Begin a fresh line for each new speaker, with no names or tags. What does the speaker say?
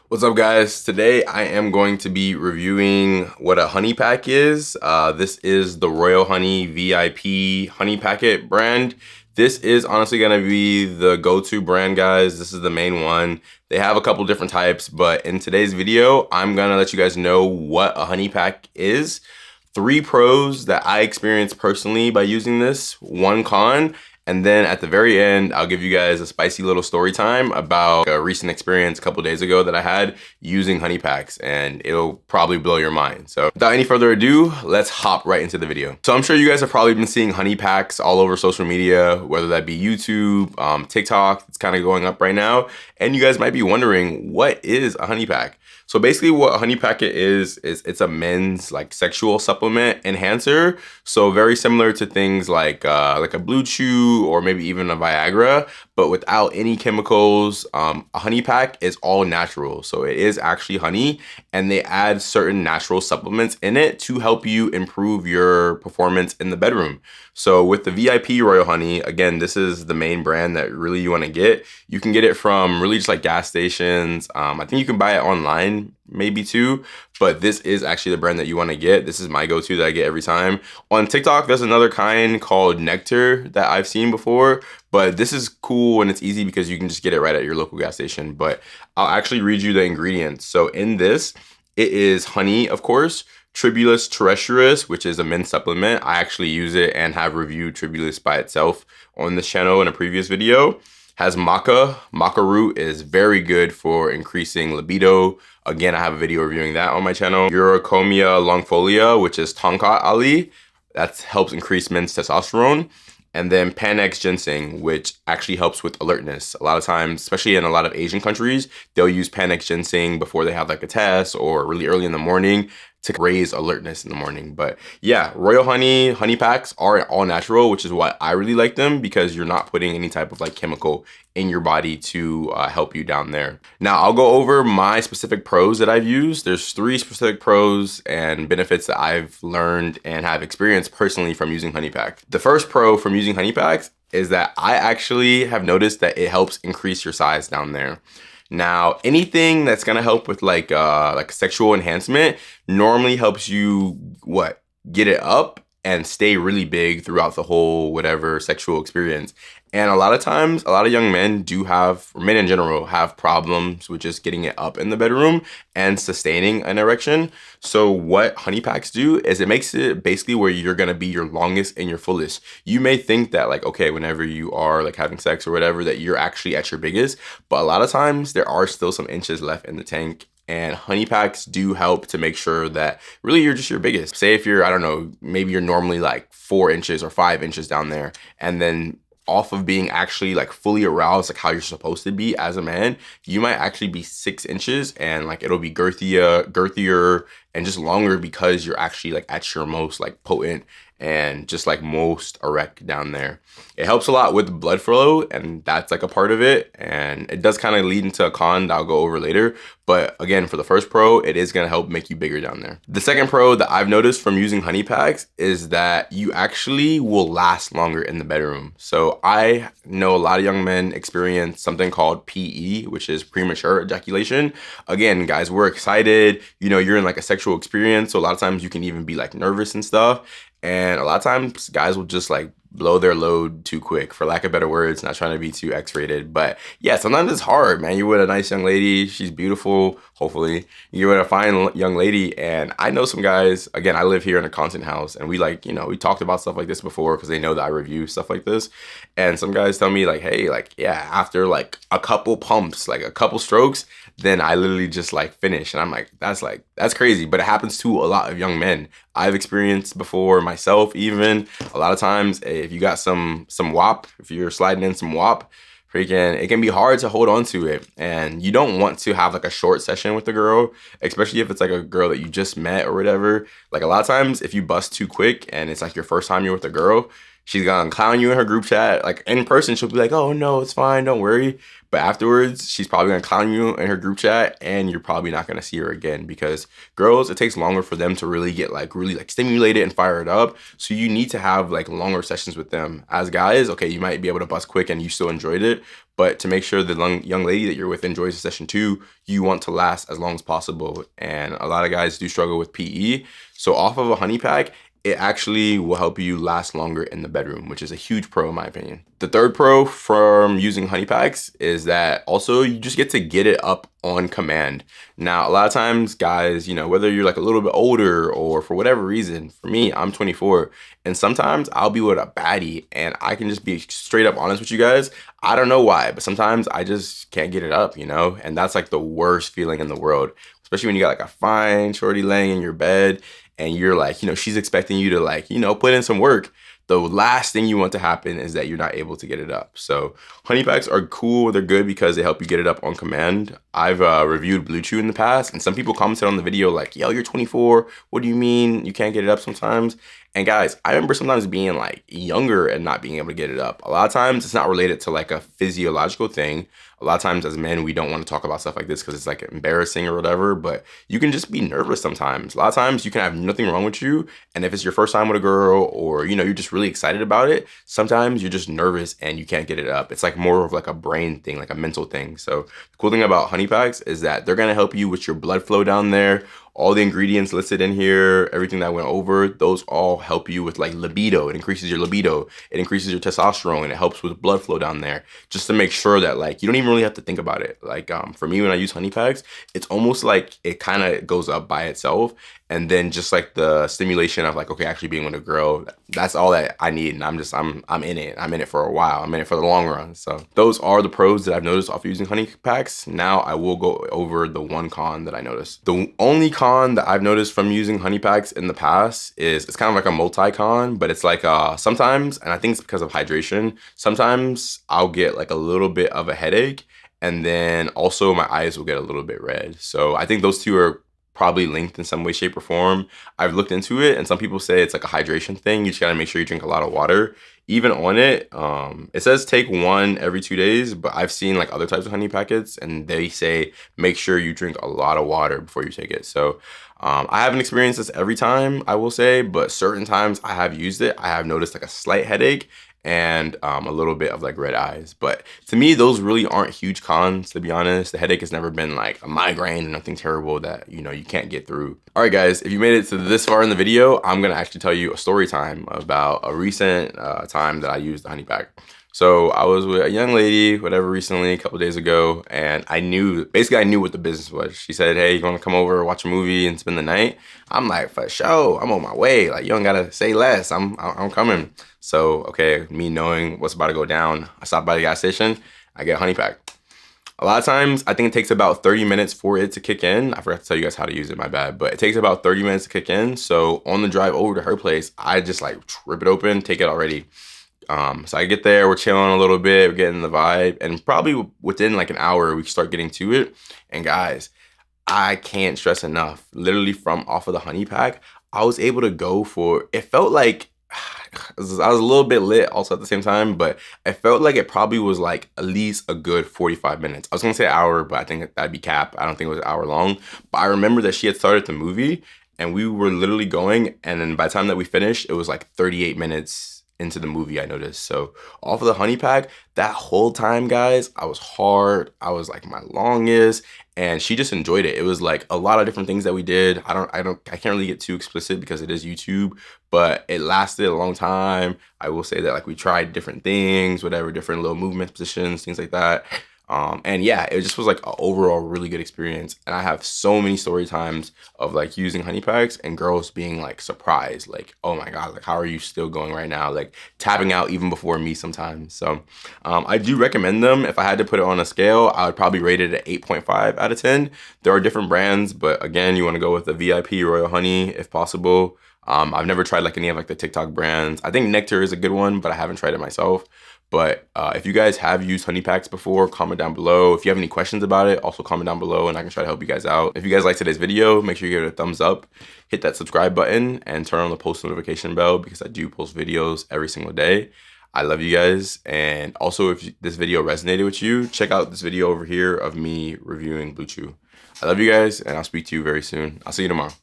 What's up, guys? Today I am going to be reviewing what a honey pack is. This is the Royal Honey VIP honey packet brand. This is honestly going to be the go-to brand, guys. This is the main one. They have a couple different types, but in today's video, I'm going to let you guys know what a honey pack is. 3 pros that I experienced personally by using this, 1 con, and then at the very end, I'll give you guys a spicy little story time about a recent experience a couple days ago that I had using honey packs, and it'll probably blow your mind. So without any further ado, let's hop right into the video. So I'm sure you guys have probably been seeing honey packs all over social media, whether that be YouTube, TikTok, it's kind of going up right now. And you guys might be wondering, what is a honey pack? So basically what a honey packet is it's a men's like sexual supplement enhancer. So very similar to things like a Blue Chew or maybe even a Viagra, but without any chemicals. A honey pack is all natural. So it is actually honey, and they add certain natural supplements in it to help you improve your performance in the bedroom. So with the VIP Royal Honey, again, this is the main brand that really you want to get. You can get it from really just like gas stations. I think you can buy it online maybe too, but this is actually the brand that you want to get. This is my go-to that I get every time. On TikTok, there's another kind called Nectar that I've seen before, but this is cool and it's easy because you can just get it right at your local gas station. But I'll actually read you the ingredients. So in this, it is honey, of course, Tribulus terrestris, which is a men's supplement. I actually use it and have reviewed Tribulus by itself on this channel in a previous video. Has maca. Maca root is very good for increasing libido. Again, I have a video reviewing that on my channel. Uricomia longfolia, which is tonkat ali. That helps increase men's testosterone. And then Panax ginseng, which actually helps with alertness. A lot of times, especially in a lot of Asian countries, they'll use Panax ginseng before they have like a test or really early in the morning to raise alertness in the morning. But yeah, Royal Honey packs are all natural, which is why I really like them, because you're not putting any type of like chemical in your body to help you down there. Now I'll go over my specific pros that I've used. There's 3 specific pros and benefits that I've learned and have experienced personally from using honey pack. The first pro from using honey packs is that I actually have noticed that it helps increase your size down there. Now, anything that's gonna help with like sexual enhancement normally helps you get it up and stay really big throughout the whole whatever sexual experience. And a lot of times, a lot of young men men in general have problems with just getting it up in the bedroom and sustaining an erection. So what honey packs do is it makes it basically where you're gonna be your longest and your fullest. You may think that like, okay, whenever you are like having sex or whatever, that you're actually at your biggest, but a lot of times there are still some inches left in the tank. And honey packs do help to make sure that really you're just your biggest. Say if you're, I don't know, maybe you're normally like 4 inches or 5 inches down there, and then off of being actually like fully aroused, like how you're supposed to be as a man, you might actually be 6 inches, and like it'll be girthier and just longer because you're actually like at your most like potent and just like most erect down there. It helps a lot with blood flow, and that's like a part of it, and it does kind of lead into a con that I'll go over later. But again, for the first pro, it is going to help make you bigger down there. The second pro that I've noticed from using honey packs is that you actually will last longer in the bedroom. So I know a lot of young men experience something called PE, which is premature ejaculation. Again, guys, we're excited, you know, you're in like a sexual experience, so a lot of times you can even be like nervous and stuff. And a lot of times guys will just like blow their load too quick, for lack of better words, not trying to be too X-rated. But yeah, sometimes it's hard, man. You're with a nice young lady, she's beautiful, hopefully. You're with a fine young lady, and I know some guys, again, I live here in a content house, and we like, you know, we talked about stuff like this before because they know that I review stuff like this. And some guys tell me like, hey, like, yeah, after like a couple pumps, like a couple strokes, then I literally just like finish. And I'm like, that's crazy. But it happens to a lot of young men. I've experienced before myself, even a lot of times if you got some WAP, if you're sliding in some WAP, freaking, it can be hard to hold on to it. And you don't want to have like a short session with a girl, especially if it's like a girl that you just met or whatever. Like a lot of times if you bust too quick and it's like your first time you're with a girl, She's gonna clown you in her group chat. Like in person, she'll be like, "Oh no, it's fine, don't worry." But afterwards, she's probably gonna clown you in her group chat, and you're probably not gonna see her again because girls, it takes longer for them to really get like really like stimulated and fired up. So you need to have like longer sessions with them. As guys, okay, you might be able to bust quick and you still enjoyed it, but to make sure the young lady that you're with enjoys the session too, you want to last as long as possible. And a lot of guys do struggle with PE. So off of a honey pack, it actually will help you last longer in the bedroom, which is a huge pro in my opinion. The third pro from using honey packs is that also you just get to get it up on command. Now, a lot of times guys, you know, whether you're like a little bit older or for whatever reason, for me, I'm 24, and sometimes I'll be with a baddie and I can just be straight up honest with you guys. I don't know why, but sometimes I just can't get it up, you know? And that's like the worst feeling in the world, especially when you got like a fine shorty laying in your bed and you're like, you know, she's expecting you to like, you know, put in some work. The last thing you want to happen is that you're not able to get it up. So honey packs are cool. They're good because they help you get it up on command. I've reviewed Blue Chew in the past, and some people commented on the video like, yo, you're 24. What do you mean you can't get it up sometimes? And guys, I remember sometimes being like younger and not being able to get it up. A lot of times it's not related to like a physiological thing. A lot of times as men, we don't want to talk about stuff like this because it's like embarrassing or whatever, but you can just be nervous sometimes. A lot of times you can have nothing wrong with you. And if it's your first time with a girl or, you know, you're just really excited about it, sometimes you're just nervous and you can't get it up. It's like more of like a brain thing, like a mental thing. So the cool thing about honey packs is that they're going to help you with your blood flow down there. All the ingredients listed in here, everything that I went over, those all help you with like libido. It increases your libido. It increases your testosterone. It helps with blood flow down there. Just to make sure that like, you don't even really have to think about it. Like for me, when I use honey packs, it's almost like it kind of goes up by itself. And then just like the stimulation of like, okay, actually being with a girl, that's all that I need. And I'm in it. I'm in it for a while. I'm in it for the long run. So those are the pros that I've noticed off using honey packs. Now I will go over the one con that I noticed. The only con that I've noticed from using honey packs in the past is it's kind of like a multi-con, but it's like sometimes, and I think it's because of hydration, sometimes I'll get like a little bit of a headache, and then also my eyes will get a little bit red. So I think those two are probably linked in some way, shape, or form. I've looked into it, and some people say it's like a hydration thing. You just gotta make sure you drink a lot of water. Even on it, it says take one every 2 days, but I've seen like other types of honey packets, and they say make sure you drink a lot of water before you take it. So I haven't experienced this every time, I will say, but certain times I have used it, I have noticed like a slight headache and a little bit of like red eyes. But to me, those really aren't huge cons, to be honest. The headache has never been like a migraine or nothing terrible that, you know, you can't get through. All right, guys, if you made it to this far in the video, I'm gonna actually tell you a story time about a recent time that I used the honey pack. So I was with a young lady, whatever, recently, a couple days ago, and I knew what the business was. She said, hey, you wanna come over, watch a movie and spend the night? I'm like, for sure, I'm on my way. Like, you don't gotta say less, I'm coming. So, okay, me knowing what's about to go down, I stop by the gas station, I get a honey pack. A lot of times, I think it takes about 30 minutes for it to kick in. I forgot to tell you guys how to use it, my bad. But it takes about 30 minutes to kick in. So on the drive over to her place, I just like rip it open, take it already. So I get there, we're chilling a little bit, we're getting the vibe. And probably within like an hour, we start getting to it. And guys, I can't stress enough. Literally from off of the honey pack, I was able to go for, it felt like, I was a little bit lit also at the same time, but I felt like it probably was like at least a good 45 minutes. I was gonna say an hour, but I think that'd be cap. I don't think it was an hour long. But I remember that she had started the movie and we were literally going, and then by the time that we finished, it was like 38 minutes into the movie, I noticed. So off of the honey pack, that whole time, guys, I was hard. I was like my longest, and she just enjoyed it. It was like a lot of different things that we did. I can't really get too explicit because it is YouTube, but it lasted a long time. I will say that like we tried different things, whatever, different little movement positions, things like that. And yeah, it just was like an overall really good experience. And I have so many story times of like using honey packs and girls being like surprised, like, oh my God, like how are you still going right now? Like tapping out even before me sometimes. So I do recommend them. If I had to put it on a scale, I would probably rate it at 8.5 out of 10. There are different brands, but again, you want to go with the VIP Royal Honey if possible. I've never tried like any of like the TikTok brands. I think Nectar is a good one, but I haven't tried it myself. But if you guys have used honey packs before, comment down below. If you have any questions about it, also comment down below and I can try to help you guys out. If you guys liked today's video, make sure you give it a thumbs up, hit that subscribe button, and turn on the post notification bell because I do post videos every single day. I love you guys. And also, if this video resonated with you, check out this video over here of me reviewing Blue Chew. I love you guys, and I'll speak to you very soon. I'll see you tomorrow.